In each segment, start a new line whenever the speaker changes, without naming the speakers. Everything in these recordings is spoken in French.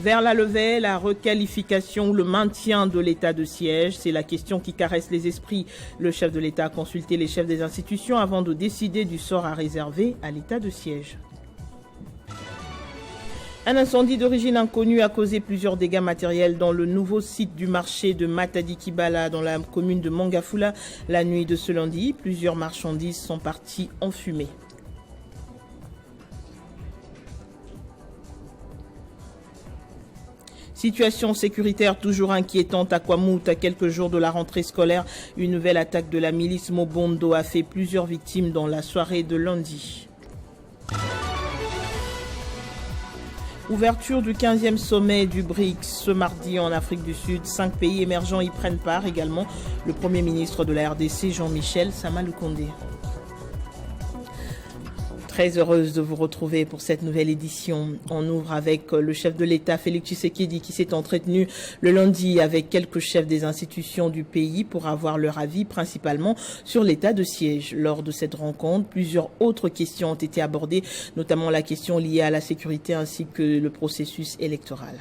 vers la levée, la requalification, le maintien de l'état de siège, c'est la question qui caresse les esprits. Le chef de l'État a consulté les chefs des institutions avant de décider du sort à réserver à l'état de siège. Un incendie d'origine inconnue a causé plusieurs dégâts matériels dans le nouveau site du marché de Matadi-Kibala dans la commune de Mangafula. La nuit de ce lundi, plusieurs marchandises sont parties en fumée. Situation sécuritaire toujours inquiétante à Kwamout. À quelques jours de la rentrée scolaire, une nouvelle attaque de la milice Mobondo a fait plusieurs victimes dans la soirée de lundi. Ouverture du 15e sommet du BRICS ce mardi en Afrique du Sud. 5 pays émergents y prennent part également. Le Premier ministre de la RDC, Jean-Michel Sama-Lukonde. Très heureuse de vous retrouver pour cette nouvelle édition. On ouvre avec le chef de l'État, Félix Tshisekedi, qui s'est entretenu le lundi avec quelques chefs des institutions du pays pour avoir leur avis principalement sur l'état de siège. Lors de cette rencontre, plusieurs autres questions ont été abordées, notamment la question liée à la sécurité ainsi que le processus électoral.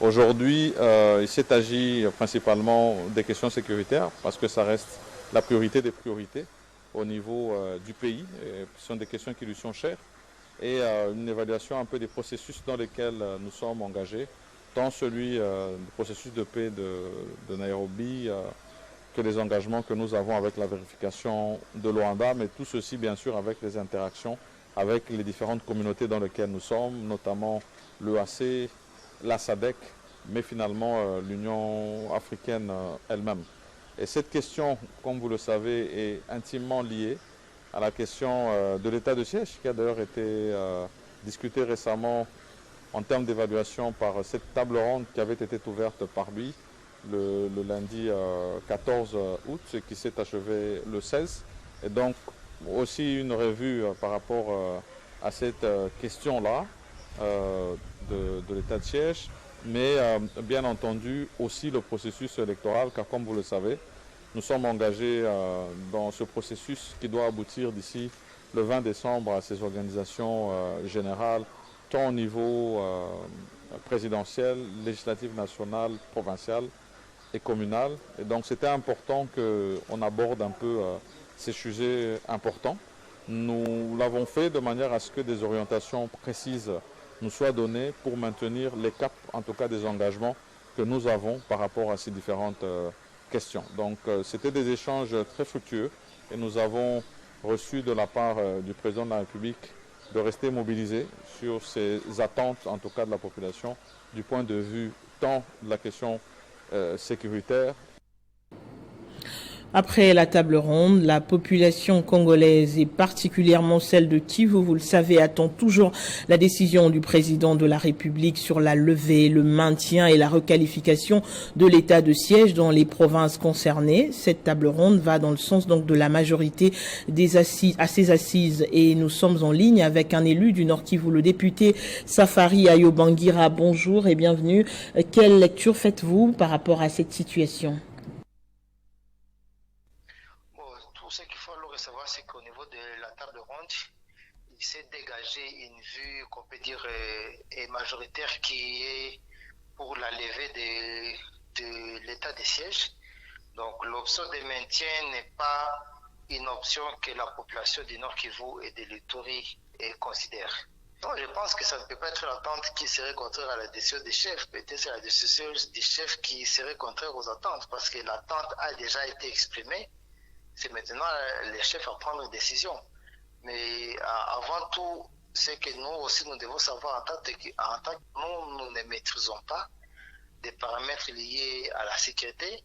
Aujourd'hui, il s'est agi principalement des questions sécuritaires parce que ça reste la priorité des priorités au niveau du pays. Ce sont des questions qui lui sont chères et une évaluation un peu des processus dans lesquels nous sommes engagés, tant celui du processus de paix de Nairobi que les engagements que nous avons avec la vérification de Luanda, mais tout ceci bien sûr avec les interactions avec les différentes communautés dans lesquelles nous sommes, notamment l'EAC, la SADC, mais finalement l'Union africaine elle-même. Et cette question, comme vous le savez, est intimement liée à la question de l'état de siège, qui a d'ailleurs été discutée récemment en termes d'évaluation par cette table ronde qui avait été ouverte par lui le lundi 14 août, ce qui s'est achevé le 16. Et donc aussi une revue par rapport à cette question-là de l'état de siège, mais bien entendu aussi le processus électoral, car comme vous le savez, nous sommes engagés dans ce processus qui doit aboutir d'ici le 20 décembre à ces organisations générales, tant au niveau présidentiel, législatif national, provincial et communal. Et donc c'était important qu'on aborde un peu ces sujets importants. Nous l'avons fait de manière à ce que des orientations précises nous soient données pour maintenir les caps, en tout cas des engagements que nous avons par rapport à ces différentes questions. Donc c'était des échanges très fructueux et nous avons reçu de la part du président de la République de rester mobilisé sur ces attentes, en tout cas de la population, du point de vue tant de la question sécuritaire.
Après la table ronde, la population congolaise et particulièrement celle de Kivu, vous le savez, attend toujours la décision du président de la République sur la levée, le maintien et la requalification de l'état de siège dans les provinces concernées. Cette table ronde va dans le sens donc de la majorité des assises, à ces assises, et nous sommes en ligne avec un élu du Nord Kivu, le député Safari Ayobangira. Bonjour et bienvenue. Quelle lecture faites-vous par rapport à cette situation?
Ce qu'il faut le savoir, c'est qu'au niveau de la table ronde, il s'est dégagé une vue qu'on peut dire majoritaire qui est pour la levée de l'état de siège. Donc l'option de maintien n'est pas une option que la population du Nord Kivu et de l'Ituri considère. Donc je pense que ça ne peut pas être l'attente qui serait contraire à la décision des chefs. Peut-être c'est la décision des chefs qui serait contraire aux attentes parce que l'attente a déjà été exprimée. C'est maintenant les chefs à prendre une décision. Mais avant tout, c'est que nous aussi, nous devons savoir en tant que nous ne maîtrisons pas des paramètres liés à la sécurité,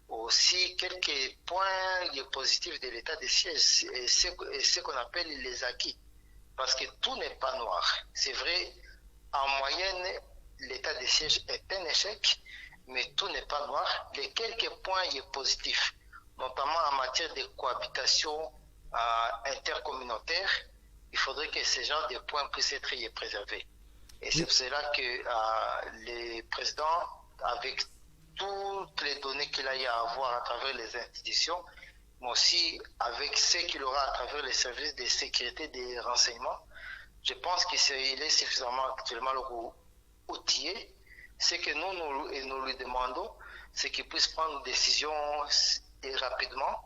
aussi quelques points positifs de l'état de siège et ce qu'on appelle les acquis. Parce que tout n'est pas noir. C'est vrai, en moyenne, l'état de siège est un échec, mais tout n'est pas noir. Les quelques points positifs, notamment en matière de cohabitation intercommunautaire, il faudrait que ce genre de points puissent être préservés. Et c'est pour cela que le président, avec toutes les données qu'il a eu à avoir à travers les institutions, mais aussi avec ce qu'il aura à travers les services de sécurité des renseignements, je pense qu'il est suffisamment actuellement outillé. Ce que nous lui demandons, c'est qu'il puisse prendre une décision et rapidement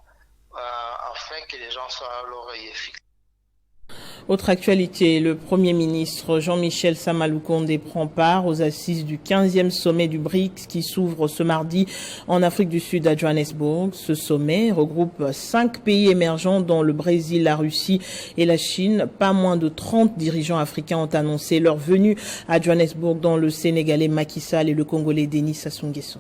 afin que les gens soient à l'oreille fixe.
Autre actualité, le Premier ministre Jean-Michel Sama Lukonde prend part aux assises du 15e sommet du BRICS qui s'ouvre ce mardi en Afrique du Sud à Johannesburg. Ce sommet regroupe 5 pays émergents dont le Brésil, la Russie et la Chine. Pas moins de 30 dirigeants africains ont annoncé leur venue à Johannesburg, dont le Sénégalais Macky Sall et le Congolais Denis Sassou Nguesso.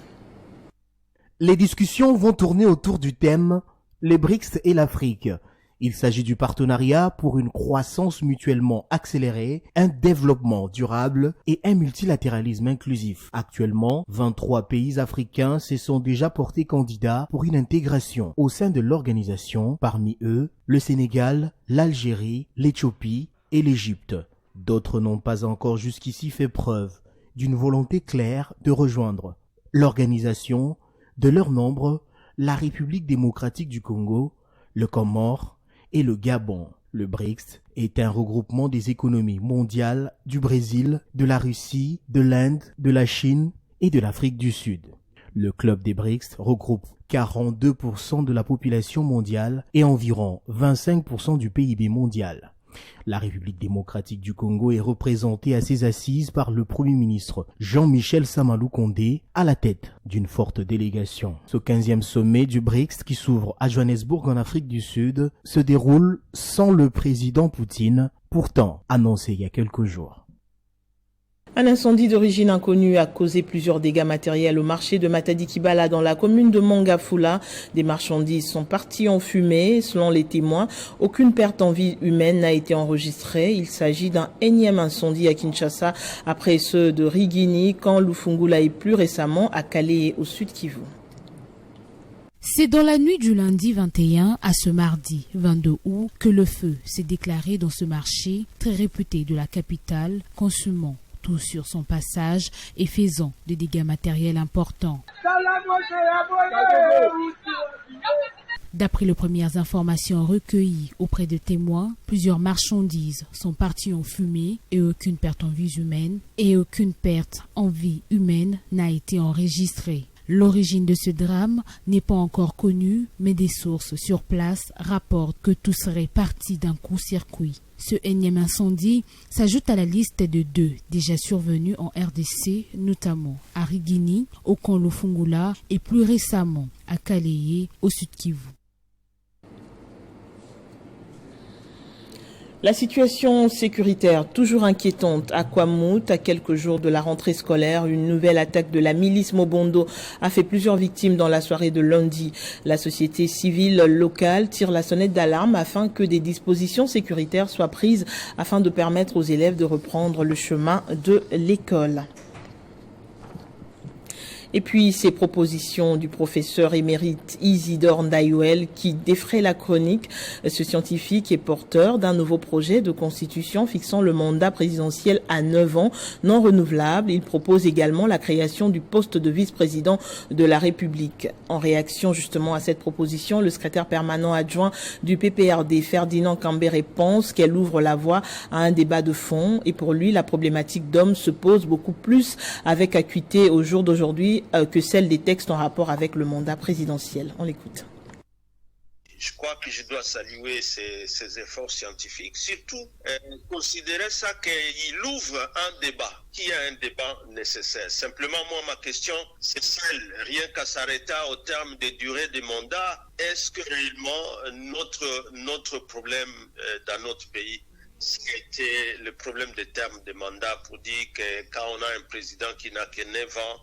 Les discussions vont tourner autour du thème « Les BRICS et l'Afrique ». Il s'agit du partenariat pour une croissance mutuellement accélérée, un développement durable et un multilatéralisme inclusif. Actuellement, 23 pays africains se sont déjà portés candidats pour une intégration au sein de l'organisation, parmi eux le Sénégal, l'Algérie, l'Éthiopie et l'Égypte. D'autres n'ont pas encore jusqu'ici fait preuve d'une volonté claire de rejoindre l'organisation. De leur nombre, la République démocratique du Congo, le Comore et le Gabon. Le BRICS est un regroupement des économies mondiales du Brésil, de la Russie, de l'Inde, de la Chine et de l'Afrique du Sud. Le club des BRICS regroupe 42% de la population mondiale et environ 25% du PIB mondial. La République démocratique du Congo est représentée à ses assises par le Premier ministre Jean-Michel Sama Lukonde à la tête d'une forte délégation. Ce 15e sommet du BRICS qui s'ouvre à Johannesburg en Afrique du Sud se déroule sans le président Poutine, pourtant annoncé il y a quelques jours.
Un incendie d'origine inconnue a causé plusieurs dégâts matériels au marché de Matadi-Kibala dans la commune de Mongafula. Des marchandises sont parties en fumée. Selon les témoins, aucune perte en vie humaine n'a été enregistrée. Il s'agit d'un énième incendie à Kinshasa après ceux de Rigini, quand Lufungula et plus récemment à Calais au sud Kivu.
C'est dans la nuit du lundi 21 à ce mardi 22 août que le feu s'est déclaré dans ce marché très réputé de la capitale, consumant tout sur son passage et faisant des dégâts matériels importants. D'après les premières informations recueillies auprès de témoins, plusieurs marchandises sont parties en fumée et aucune perte en vie humaine n'a été enregistrée. L'origine de ce drame n'est pas encore connue, mais des sources sur place rapportent que tout serait parti d'un court-circuit. Ce énième incendie s'ajoute à la liste de 2 déjà survenus en RDC, notamment à Rigini, au camp Lufungula et plus récemment à Calais, au sud Kivu.
La situation sécuritaire toujours inquiétante à Kwamouth. À quelques jours de la rentrée scolaire, une nouvelle attaque de la milice Mobondo a fait plusieurs victimes dans la soirée de lundi. La société civile locale tire la sonnette d'alarme afin que des dispositions sécuritaires soient prises afin de permettre aux élèves de reprendre le chemin de l'école. Et puis ces propositions du professeur émérite Isidore Ndayouel qui défraie la chronique. Ce scientifique est porteur d'un nouveau projet de constitution fixant le mandat présidentiel à 9 ans non renouvelable. Il propose également la création du poste de vice-président de la République. En réaction justement à cette proposition, le secrétaire permanent adjoint du PPRD, Ferdinand Cambéré, pense qu'elle ouvre la voie à un débat de fond. Et pour lui, la problématique d'hommes se pose beaucoup plus avec acuité au jour d'aujourd'hui que celle des textes en rapport avec le mandat présidentiel. On l'écoute.
Je crois que je dois saluer ces efforts scientifiques, surtout considérer ça qu'il ouvre un débat, qui est un débat nécessaire. Simplement, moi, ma question, c'est celle, rien qu'à s'arrêter au terme des durées des mandats, est-ce que réellement notre problème dans notre pays, c'était le problème des termes de mandat pour dire que quand on a un président qui n'a que 9 ans,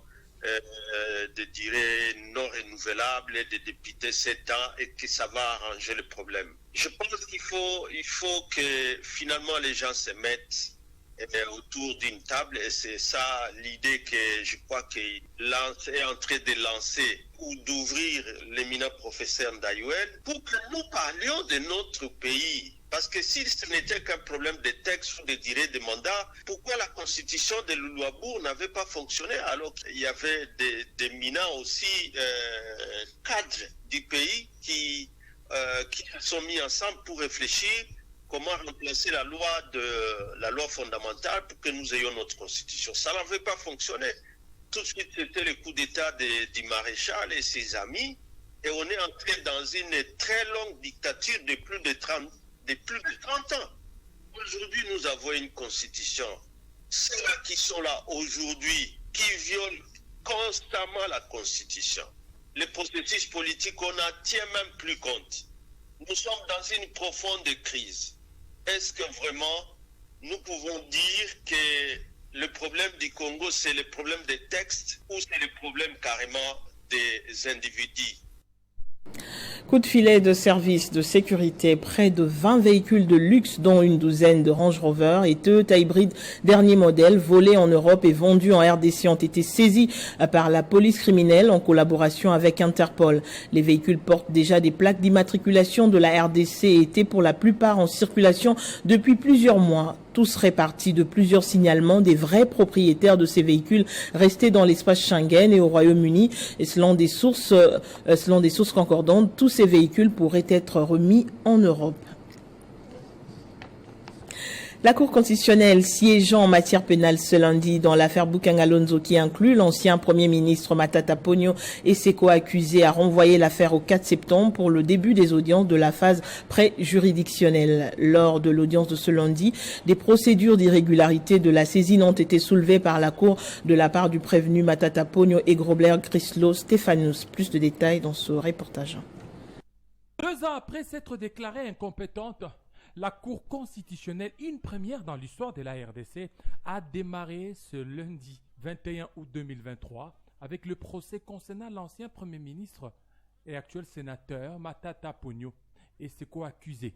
de durée non renouvelable et de députés 7 ans et que ça va arranger le problème. Je pense qu'il faut que finalement les gens se mettent autour d'une table et c'est ça l'idée que je crois qu'il est en train de lancer ou d'ouvrir l'éminent professeur Ndayouel pour que nous parlions de notre pays. Parce que si ce n'était qu'un problème de texte ou de durée de mandat, pourquoi la constitution de Louabourg n'avait pas fonctionné alors qu'il y avait des éminents aussi cadres du pays qui se sont mis ensemble pour réfléchir comment remplacer la loi fondamentale pour que nous ayons notre constitution. Ça n'avait pas fonctionné. Tout de suite, c'était le coup d'État du maréchal et ses amis. Et on est entré dans une très longue dictature de plus de 30 ans. Aujourd'hui, nous avons une constitution. Ceux-là qui sont là aujourd'hui, qui violent constamment la constitution. Les processus politiques, on n'en tient même plus compte. Nous sommes dans une profonde crise. Est-ce que vraiment nous pouvons dire que le problème du Congo, c'est le problème des textes ou c'est le problème carrément des individus?
Coup de filet de service de sécurité, près de 20 véhicules de luxe, dont une douzaine de Range Rover et Toyota hybride dernier modèle, volés en Europe et vendus en RDC, ont été saisis par la police criminelle en collaboration avec Interpol. Les véhicules portent déjà des plaques d'immatriculation de la RDC et étaient pour la plupart en circulation depuis plusieurs mois. Tous répartis de plusieurs signalements des vrais propriétaires de ces véhicules restés dans l'espace Schengen et au Royaume-Uni. Et selon des sources concordantes, tous ces véhicules pourraient être remis en Europe. La Cour constitutionnelle siégeant en matière pénale ce lundi dans l'affaire Boukangalonzo qui inclut l'ancien Premier ministre Matata Ponyo et ses co-accusés a renvoyé l'affaire au 4 septembre pour le début des audiences de la phase pré-juridictionnelle. Lors de l'audience de ce lundi, des procédures d'irrégularité de la saisine ont été soulevées par la Cour de la part du prévenu Matata Ponyo et Grobler Chryslo Stéphanous. Plus de détails dans ce reportage.
2 ans après s'être déclarée incompétente, la Cour constitutionnelle, une première dans l'histoire de la RDC, a démarré ce lundi 21 août 2023 avec le procès concernant l'ancien Premier ministre et actuel sénateur Matata Ponyo et ses co-accusés.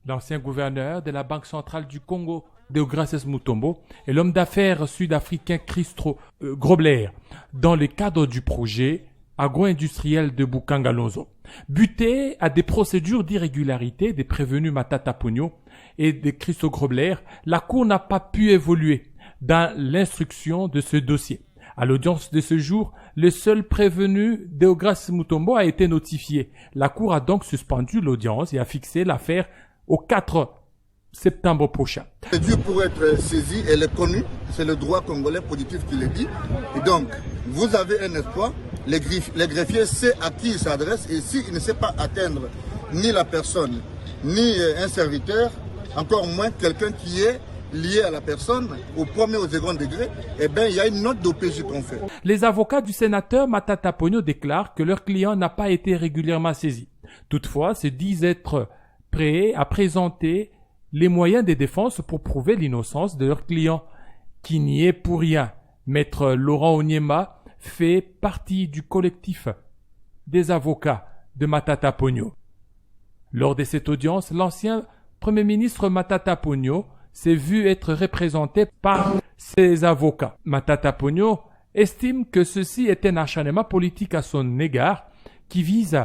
L'ancien gouverneur de la Banque centrale du Congo, Deogracias Mutombo, et l'homme d'affaires sud-africain Chryslo Grobler, dans le cadre du projet agro-industriel de Boukangalonzo. Buté à des procédures d'irrégularité des prévenus Matata Ponyo et de Chryslo Grobler, la Cour n'a pas pu évoluer dans l'instruction de ce dossier. À l'audience de ce jour, le seul prévenu Deogracias Mutombo a été notifié. La Cour a donc suspendu l'audience et a fixé l'affaire au 4 septembre prochain.
C'est dû pour être saisi, elle est connue, c'est le droit congolais positif qui le dit. Et donc, vous avez un espoir, les greffiers savent à qui il s'adresse et s'il ne sait pas atteindre ni la personne, ni un serviteur, encore moins quelqu'un qui est lié à la personne, au premier ou au second degré, eh bien, il y a une note d'OPJ qu'on fait.
Les avocats du sénateur Matata Ponyo déclarent que leur client n'a pas été régulièrement saisi. Toutefois, se disent être prêts à présenter les moyens de défense pour prouver l'innocence de leur client, qui n'y est pour rien. Maître Laurent Onyema fait partie du collectif des avocats de Matata Ponyo. Lors de cette audience, l'ancien Premier ministre Matata Ponyo s'est vu être représenté par ses avocats. Matata Ponyo estime que ceci est un acharnement politique à son égard qui vise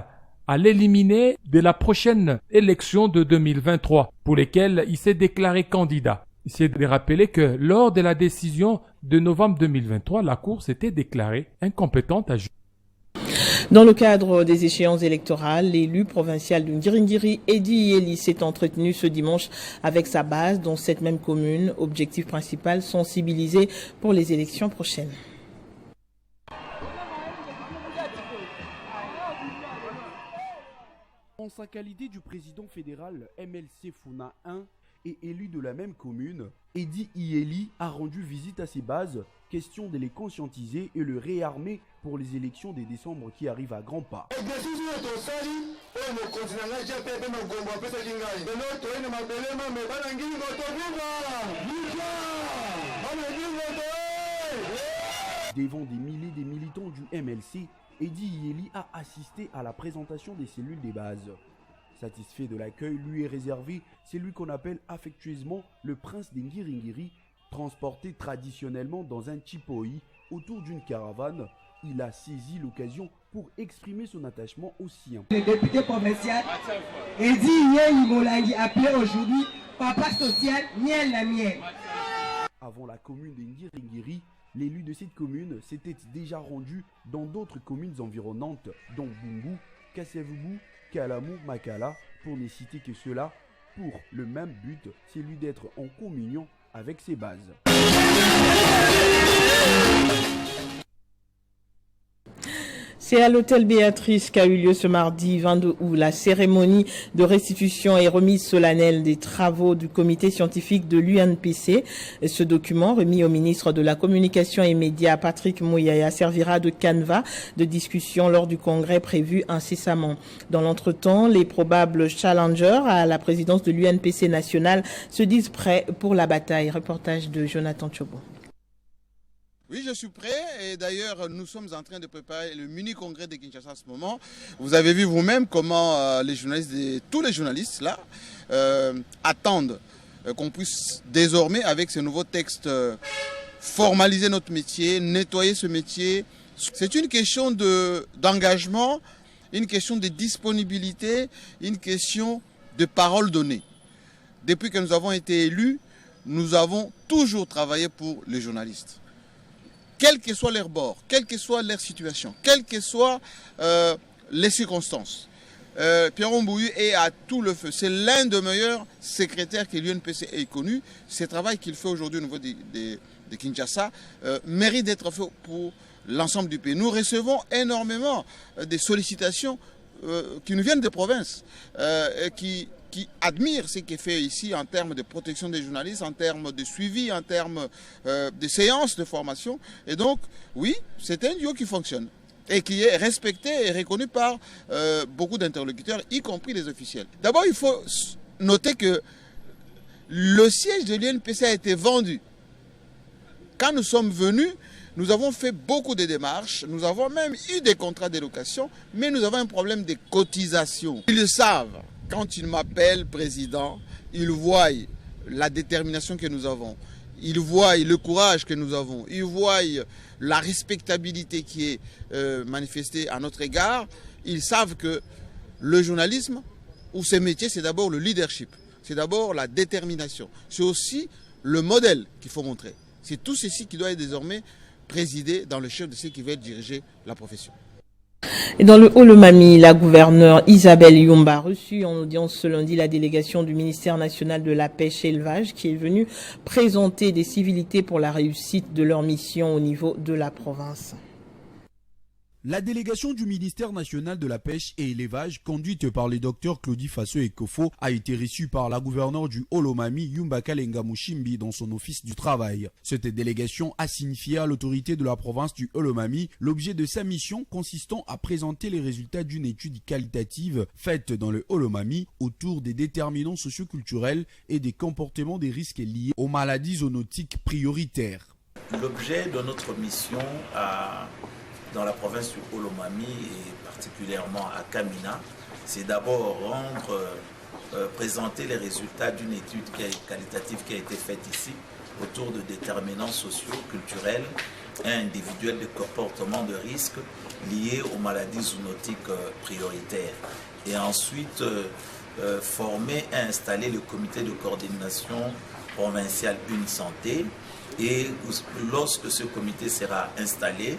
à l'éliminer de la prochaine élection de 2023 pour lesquelles il s'est déclaré candidat. Il s'est de rappeler que lors de la décision de novembre 2023, la Cour s'était déclarée incompétente à juger.
Dans le cadre des échéances électorales, l'élu provincial de Ngiringiri, Edi Iyeli, s'est entretenu ce dimanche avec sa base dans cette même commune. Objectif principal, sensibiliser pour les élections prochaines.
En sa qualité du président fédéral MLC Funa 1 et élu de la même commune, Edi Iyeli a rendu visite à ses bases, question de les conscientiser et le réarmer pour les élections de décembre qui arrivent à grands pas. Devant des milliers de militants du MLC, Edi Iyeli a assisté à la présentation des cellules des bases. Satisfait de l'accueil lui est réservé celui qu'on appelle affectueusement le prince des Ngiringiri, transporté traditionnellement dans un chipoi autour d'une caravane. Il a saisi l'occasion pour exprimer son attachement aux siens.
Le député provincial Edi Iyeli Molangi appelé aujourd'hui Papa Social Miel la Miel.
Avant la commune de Ngiringiri, l'élu de cette commune s'était déjà rendu dans d'autres communes environnantes, dont Bumbu, Kassavubu, Kalamu, Makala, pour ne citer que ceux-là, pour le même but, celui d'être en communion avec ses bases.
C'est à l'hôtel Béatrice qu'a eu lieu ce mardi 22 août la cérémonie de restitution et remise solennelle des travaux du comité scientifique de l'UNPC. Ce document, remis au ministre de la Communication et Médias, Patrick Mouyaya, servira de canevas de discussion lors du congrès prévu incessamment. Dans l'entretemps, les probables challengers à la présidence de l'UNPC nationale se disent prêts pour la bataille. Reportage de Jonathan Chobo.
Oui, je suis prêt et d'ailleurs nous sommes en train de préparer le mini-congrès de Kinshasa en ce moment. Vous avez vu vous-même comment les journalistes, tous les journalistes là, attendent qu'on puisse désormais avec ces nouveaux textes formaliser notre métier, nettoyer ce métier. C'est une question d'engagement, une question de disponibilité, une question de parole donnée. Depuis que nous avons été élus, nous avons toujours travaillé pour les journalistes. Quel que soit leur bord, quelle que soit leur situation, quelles que soient les circonstances. Pierre Mbouyu est à tout le feu. C'est l'un des meilleurs secrétaires que l'UNPC ait connu. Ce travail qu'il fait aujourd'hui au niveau de Kinshasa mérite d'être fait pour l'ensemble du pays. Nous recevons énormément de sollicitations qui nous viennent des provinces, qui admirent ce qui est fait ici en termes de protection des journalistes, en termes de suivi, en termes de séances de formation. Et donc, oui, c'est un duo qui fonctionne et qui est respecté et reconnu par beaucoup d'interlocuteurs, y compris les officiels. D'abord, il faut noter que le siège de l'UNPC a été vendu. Quand nous sommes venus, nous avons fait beaucoup de démarches, nous avons même eu des contrats de location, mais nous avons un problème de cotisation. Ils le savent. Quand ils m'appellent président, ils voient la détermination que nous avons, ils voient le courage que nous avons, ils voient la respectabilité qui est manifestée à notre égard. Ils savent que le journalisme ou ce métier, c'est d'abord le leadership, c'est d'abord la détermination, c'est aussi le modèle qu'il faut montrer. C'est tout ceci qui doit être désormais présidé dans le chef de ceux qui veulent diriger la profession.
Et dans le Haut-le-Mami, la gouverneure Isabelle Yumba a reçu en audience ce lundi la délégation du ministère national de la pêche et élevage qui est venue présenter des civilités pour la réussite de leur mission au niveau de la province.
La délégation du ministère national de la pêche et élevage, conduite par les docteurs Claudie Fasso et Kofo, a été reçue par la gouverneure du Haut-le-Mami, Yumba Kalenga Mushimbi, dans son office du travail. Cette délégation a signifié à l'autorité de la province du Haut-le-Mami l'objet de sa mission consistant à présenter les résultats d'une étude qualitative faite dans le Haut-le-Mami autour des déterminants socioculturels et des comportements des risques liés aux maladies zoonotiques prioritaires.
L'objet de notre mission dans la province du Haut-le-Mami et particulièrement à Kamina, c'est d'abord présenter les résultats d'une étude qualitative qui a été faite ici autour de déterminants sociaux, culturels et individuels de comportement de risque liés aux maladies zoonotiques prioritaires. Et ensuite, former et installer le comité de coordination provinciale Une Santé. Et lorsque ce comité sera installé,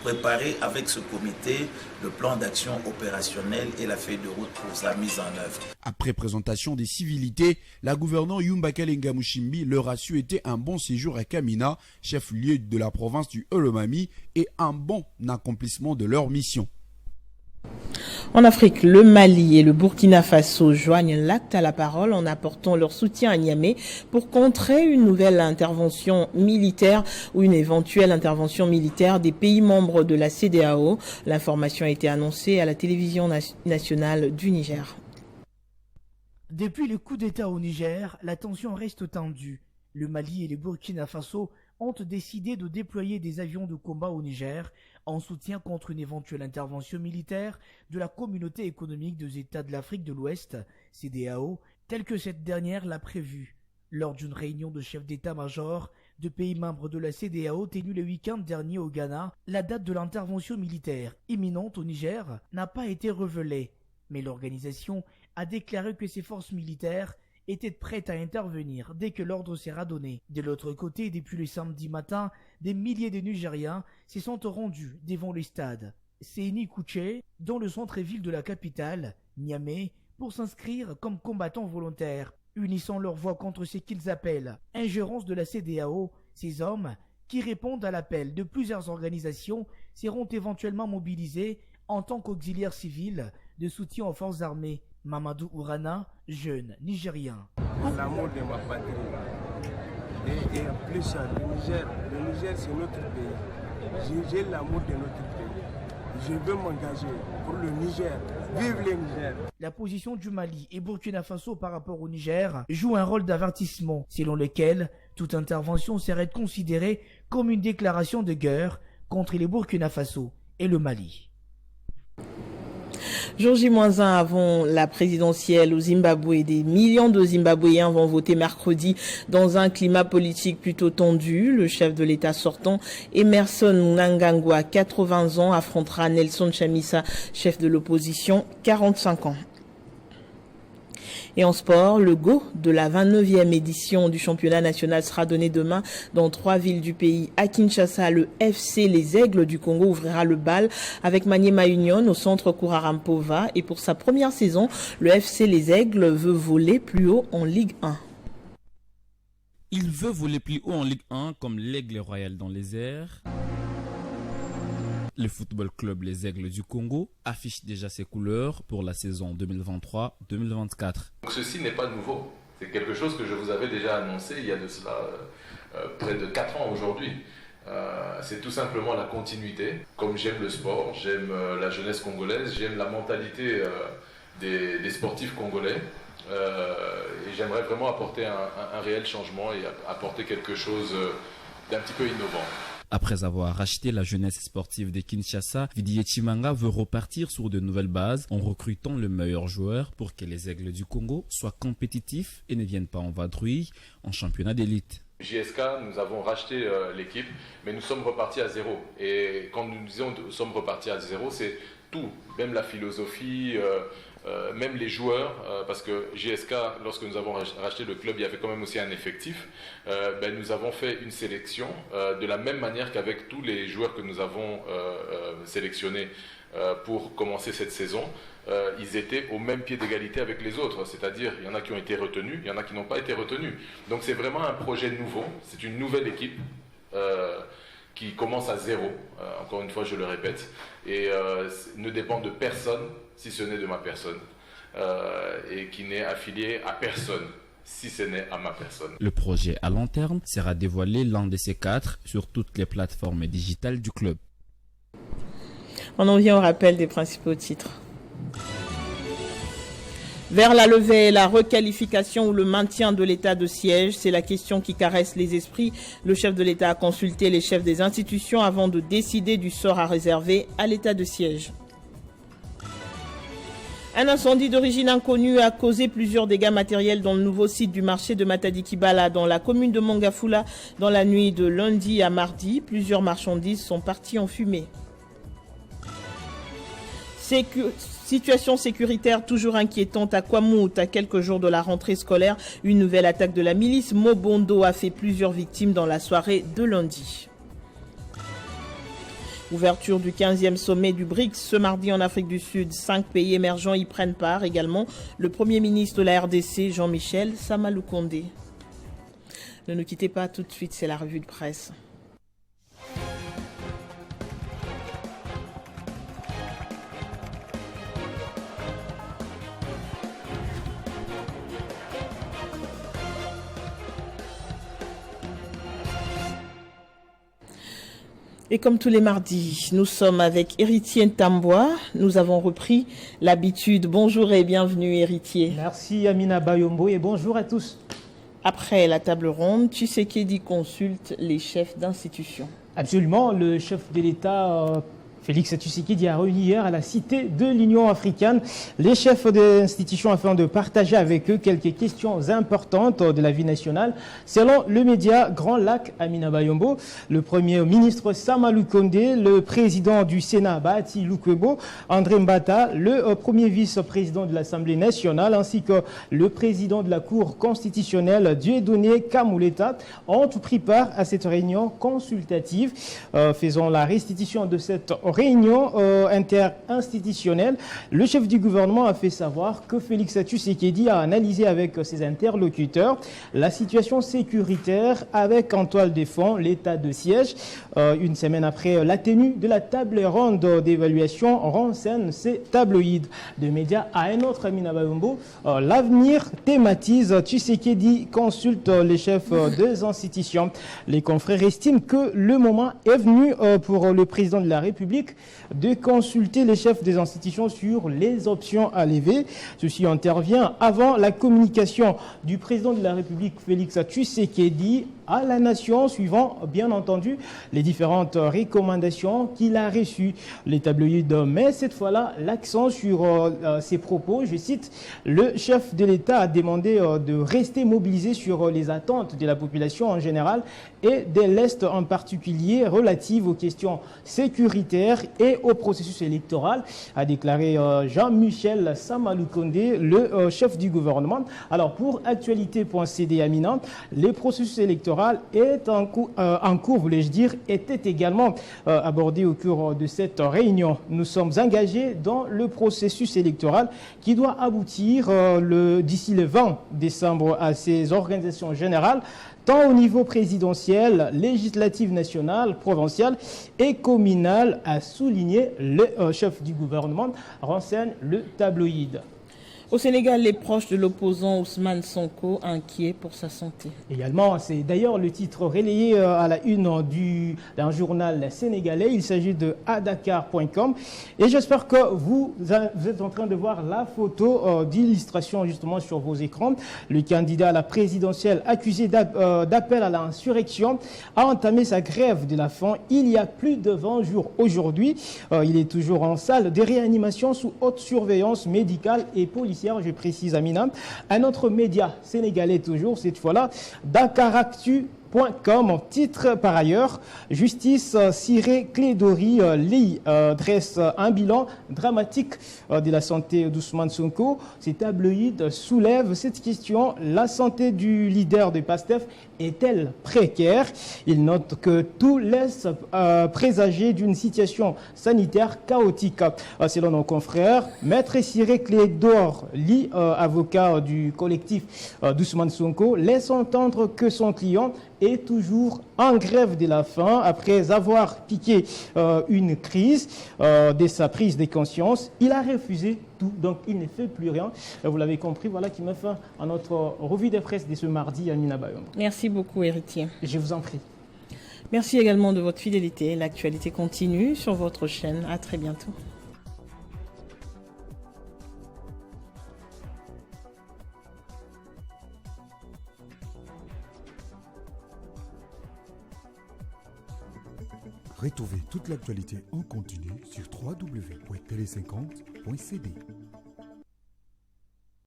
préparer avec ce comité le plan d'action opérationnel et la feuille de route pour sa mise en œuvre.
Après présentation des civilités, la gouverneure Yumba Kalenga Mushimbi leur a souhaité un bon séjour à Kamina, chef-lieu de la province du Haut-le-Mami, et un bon accomplissement de leur mission.
En Afrique, le Mali et le Burkina Faso joignent l'acte à la parole en apportant leur soutien à Niamey pour contrer une nouvelle intervention militaire ou une éventuelle intervention militaire des pays membres de la CEDEAO. L'information a été annoncée à la télévision nationale du Niger.
Depuis le coup d'État au Niger, la tension reste tendue. Le Mali et le Burkina Faso ont décidé de déployer des avions de combat au Niger en soutien contre une éventuelle intervention militaire de la Communauté économique des États de l'Afrique de l'Ouest, CEDEAO, telle que cette dernière l'a prévu. Lors d'une réunion de chefs d'état-major de pays membres de la CEDEAO tenue le week-end dernier au Ghana, la date de l'intervention militaire imminente au Niger n'a pas été révélée, mais l'organisation a déclaré que ses forces militaires étaient prêtes à intervenir dès que l'ordre sera donné. De l'autre côté, depuis le samedi matin, des milliers de Nigériens se sont rendus devant le stade Séni Kouché, dans le centre-ville de la capitale, Niamey, pour s'inscrire comme combattants volontaires, unissant leur voix contre ce qu'ils appellent ingérence de la CEDEAO. Ces hommes, qui répondent à l'appel de plusieurs organisations, seront éventuellement mobilisés en tant qu'auxiliaires civils de soutien aux forces armées. Mamadou Ourana, jeune Nigérien.
L'amour de ma patrie. Et en plus, le Niger c'est notre pays. J'ai l'amour de notre pays. Je veux m'engager pour le Niger. Vive le Niger.
La position du Mali et Burkina Faso par rapport au Niger joue un rôle d'avertissement, selon lequel toute intervention serait considérée comme une déclaration de guerre contre les Burkina Faso et le Mali.
Jour J-1 avant la présidentielle au Zimbabwe, des millions de Zimbabwéens vont voter mercredi dans un climat politique plutôt tendu. Le chef de l'État sortant, Emmerson Mnangagwa, 80 ans, affrontera Nelson Chamisa, chef de l'opposition, 45 ans. Et en sport, le go de la 29e édition du championnat national sera donné demain dans 3 villes du pays. À Kinshasa, le FC Les Aigles du Congo ouvrira le bal avec Maniema Union au centre Kourarampova. Et pour sa première saison, le FC Les Aigles veut voler plus haut en Ligue 1.
Il veut voler plus haut en Ligue 1 comme l'Aigle Royal dans les airs. Le football club Les Aigles du Congo affiche déjà ses couleurs pour la saison 2023-2024.
Ceci n'est pas nouveau. C'est quelque chose que je vous avais déjà annoncé il y a de cela près de 4 ans aujourd'hui. C'est tout simplement la continuité. Comme j'aime le sport, j'aime la jeunesse congolaise, j'aime la mentalité des sportifs congolais. Et j'aimerais vraiment apporter un réel changement et apporter quelque chose d'un petit peu innovant.
Après avoir racheté la jeunesse sportive de Kinshasa, Didier Tshimanga veut repartir sur de nouvelles bases en recrutant le meilleur joueur pour que les Aigles du Congo soient compétitifs et ne viennent pas en vadrouille en championnat d'élite.
JSK, nous avons racheté l'équipe, mais nous sommes repartis à zéro. Et quand nous disons nous sommes repartis à zéro, c'est tout, même la philosophie, même les joueurs, parce que JSK, lorsque nous avons racheté le club, il y avait quand même aussi un effectif. Nous avons fait une sélection de la même manière qu'avec tous les joueurs que nous avons sélectionnés pour commencer cette saison. Ils étaient au même pied d'égalité avec les autres, c'est-à-dire il y en a qui ont été retenus, il y en a qui n'ont pas été retenus. Donc c'est vraiment un projet nouveau, c'est une nouvelle équipe qui commence à zéro, encore une fois je le répète, et ne dépend de personne si ce n'est de ma personne, et qui n'est affilié à personne si ce n'est à ma personne.
Le projet à long terme sera dévoilé l'un de ces 4 sur toutes les plateformes digitales du club.
On en vient au rappel des principaux titres. Vers la levée, la requalification ou le maintien de l'état de siège, c'est la question qui caresse les esprits. Le chef de l'État a consulté les chefs des institutions avant de décider du sort à réserver à l'état de siège. Un incendie d'origine inconnue a causé plusieurs dégâts matériels dans le nouveau site du marché de Matadi-Kibala dans la commune de Mongafula dans la nuit de lundi à mardi. Plusieurs marchandises sont parties en fumée. Situation sécuritaire toujours inquiétante à Kwamouth. À quelques jours de la rentrée scolaire, une nouvelle attaque de la milice Mobondo a fait plusieurs victimes dans la soirée de lundi. Ouverture du 15e sommet du BRICS ce mardi en Afrique du Sud. 5 pays émergents y prennent part. Également le Premier ministre de la RDC, Jean-Michel Samaloukonde. Ne nous quittez pas tout de suite, c'est la revue de presse. Et comme tous les mardis, nous sommes avec Héritier Ntambois. Nous avons repris l'habitude. Bonjour et bienvenue, Héritier.
Merci Amina Bayombo et bonjour à tous.
Après la table ronde, Tshisekedi consulte les chefs d'institution.
Absolument, le chef de l'État Félix Tshisekedi a réuni hier à la Cité de l'Union africaine les chefs d'institutions afin de partager avec eux quelques questions importantes de la vie nationale. Selon le média Grand Lac, Amina Bayombo, le Premier ministre Samaloukonde, le président du Sénat Bahati Lukwebo, André Mbata, le premier vice-président de l'Assemblée nationale ainsi que le président de la Cour constitutionnelle Dieudonné Kamouleta ont pris part à cette réunion consultative. Faisant la restitution de cette réunion interinstitutionnelle, le chef du gouvernement a fait savoir que Félix Tshisekedi a analysé avec ses interlocuteurs la situation sécuritaire avec en toile de fond l'état de siège. Une semaine après la tenue de la table ronde d'évaluation, renseigne ces tabloïds de médias à un autre Amina Bayombo. L'avenir thématise, Tshisekedi consulte les chefs des institutions. Les confrères estiment que le moment est venu pour le président de la République de consulter les chefs des institutions sur les options à lever. Ceci intervient avant la communication du président de la République Félix Tshisekedi à la nation, suivant bien entendu les différentes recommandations qu'il a reçues. Les tabloïds mettent cette fois-là l'accent sur ses propos. Je cite, le chef de l'État a demandé de rester mobilisé sur les attentes de la population en général et de l'Est en particulier relatives aux questions sécuritaires et au processus électoral, a déclaré Jean-Michel Samaloukonde, le chef du gouvernement. Alors pour actualité.cd Amina, les processus électoraux est en cours, voulais-je dire, était également abordé au cours de cette réunion. Nous sommes engagés dans le processus électoral qui doit aboutir d'ici le 20 décembre à ces organisations générales, tant au niveau présidentiel, législatif national, provincial et communal, a souligné le chef du gouvernement, renseigne le tabloïd.
Au Sénégal, les proches de l'opposant Ousmane Sonko inquiets pour sa santé.
Également, c'est d'ailleurs le titre relayé à la une d'un journal sénégalais. Il s'agit de adakar.com. Et j'espère que vous êtes en train de voir la photo d'illustration justement sur vos écrans. Le candidat à la présidentielle accusé d'appel à l'insurrection a entamé sa grève de la faim il y a plus de 20 jours aujourd'hui. Il est toujours en salle de réanimation sous haute surveillance médicale et policière. Je précise Amina. Un autre média sénégalais toujours, cette fois-là, Dakaractu.com, titre par ailleurs, Justice Ciré Clédori Ly dresse un bilan dramatique de la santé d'Ousmane Sonko. Ces tabloïds soulèvent cette question. La santé du leader de PASTEF est-elle précaire? Il note que tout laisse présager d'une situation sanitaire chaotique. Selon nos confrères, Maître Ciré Clédori Ly, avocat du collectif d'Ousmane Sonko, laisse entendre que son client est toujours en grève de la faim après avoir piqué une crise de sa prise de conscience. Il a refusé tout, donc il ne fait plus rien. Vous l'avez compris, voilà qui met fin à notre revue de presse de ce mardi à Minabayom.
Merci beaucoup, héritier.
Je vous en prie.
Merci également de votre fidélité. L'actualité continue sur votre chaîne. À très bientôt.
Retrouvez toute l'actualité en continu sur www.tele50.cd.